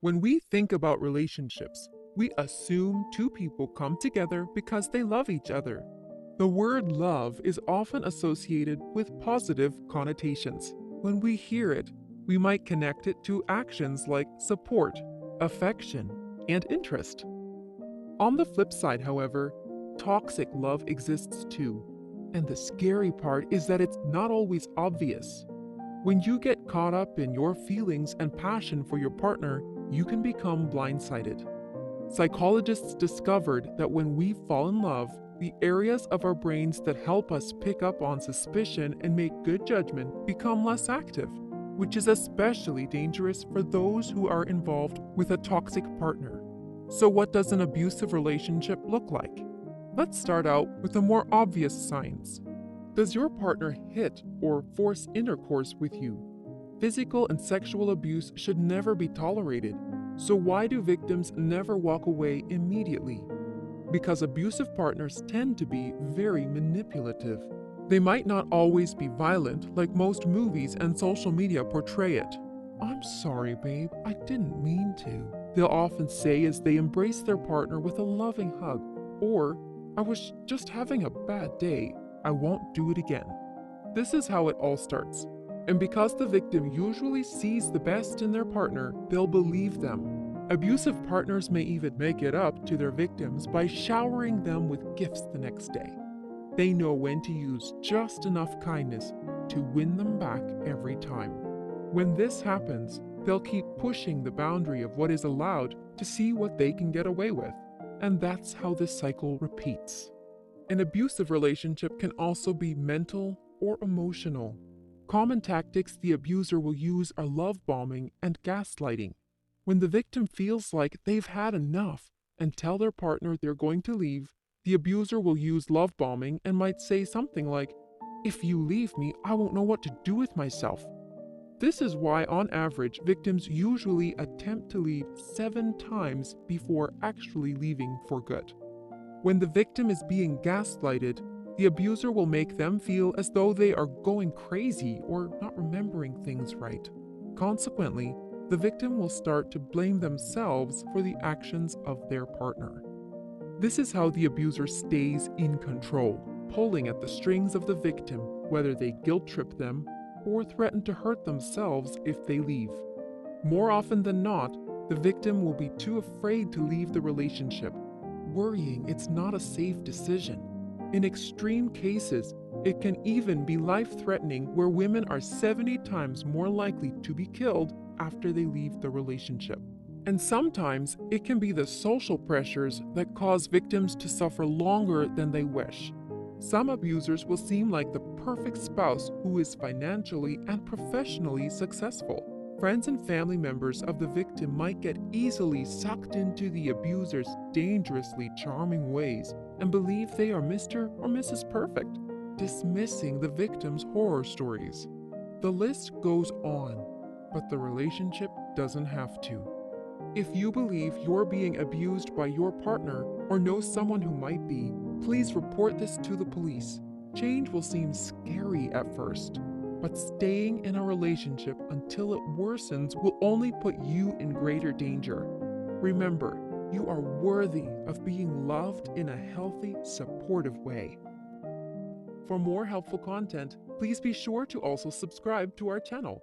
When we think about relationships, we assume two people come together because they love each other. The word love is often associated with positive connotations. When we hear it, we might connect it to actions like support, affection, and interest. On the flip side, however, toxic love exists too. And the scary part is that it's not always obvious. When you get caught up in your feelings and passion for your partner, you can become blindsided. Psychologists discovered that when we fall in love, the areas of our brains that help us pick up on suspicion and make good judgment become less active, which is especially dangerous for those who are involved with a toxic partner. So, what does an abusive relationship look like? Let's start out with the more obvious signs. Does your partner hit or force intercourse with you? Physical and sexual abuse should never be tolerated. So, why do victims never walk away immediately? Because abusive partners tend to be very manipulative. They might not always be violent like most movies and social media portray it. "I'm sorry, babe, I didn't mean to," they'll often say as they embrace their partner with a loving hug. Or, "I was just having a bad day, I won't do it again." This is how it all starts. And because the victim usually sees the best in their partner, they'll believe them. Abusive partners may even make it up to their victims by showering them with gifts the next day. They know when to use just enough kindness to win them back every time. When this happens, they'll keep pushing the boundary of what is allowed to see what they can get away with. And that's how this cycle repeats. An abusive relationship can also be mental or emotional. Common tactics the abuser will use are love bombing and gaslighting. When the victim feels like they've had enough and tell their partner they're going to leave, the abuser will use love bombing and might say something like, "If you leave me, I won't know what to do with myself." This is why, on average, victims usually attempt to leave 7 times before actually leaving for good. When the victim is being gaslighted, the abuser will make them feel as though they are going crazy or not remembering things right. Consequently, the victim will start to blame themselves for the actions of their partner. This is how the abuser stays in control, pulling at the strings of the victim, whether they guilt trip them or threaten to hurt themselves if they leave. More often than not, the victim will be too afraid to leave the relationship, worrying it's not a safe decision. In extreme cases, it can even be life-threatening, where women are 70 times more likely to be killed after they leave the relationship. And sometimes it can be the social pressures that cause victims to suffer longer than they wish. Some abusers will seem like the perfect spouse who is financially and professionally successful. Friends and family members of the victim might get easily sucked into the abuser's dangerously charming ways and believe they are Mr. or Mrs. Perfect, dismissing the victim's horror stories. The list goes on, but the relationship doesn't have to. If you believe you're being abused by your partner or know someone who might be, please report this to the police. Change will seem scary at first, but staying in a relationship until it worsens will only put you in greater danger. Remember, you are worthy of being loved in a healthy, supportive way. For more helpful content, please be sure to also subscribe to our channel.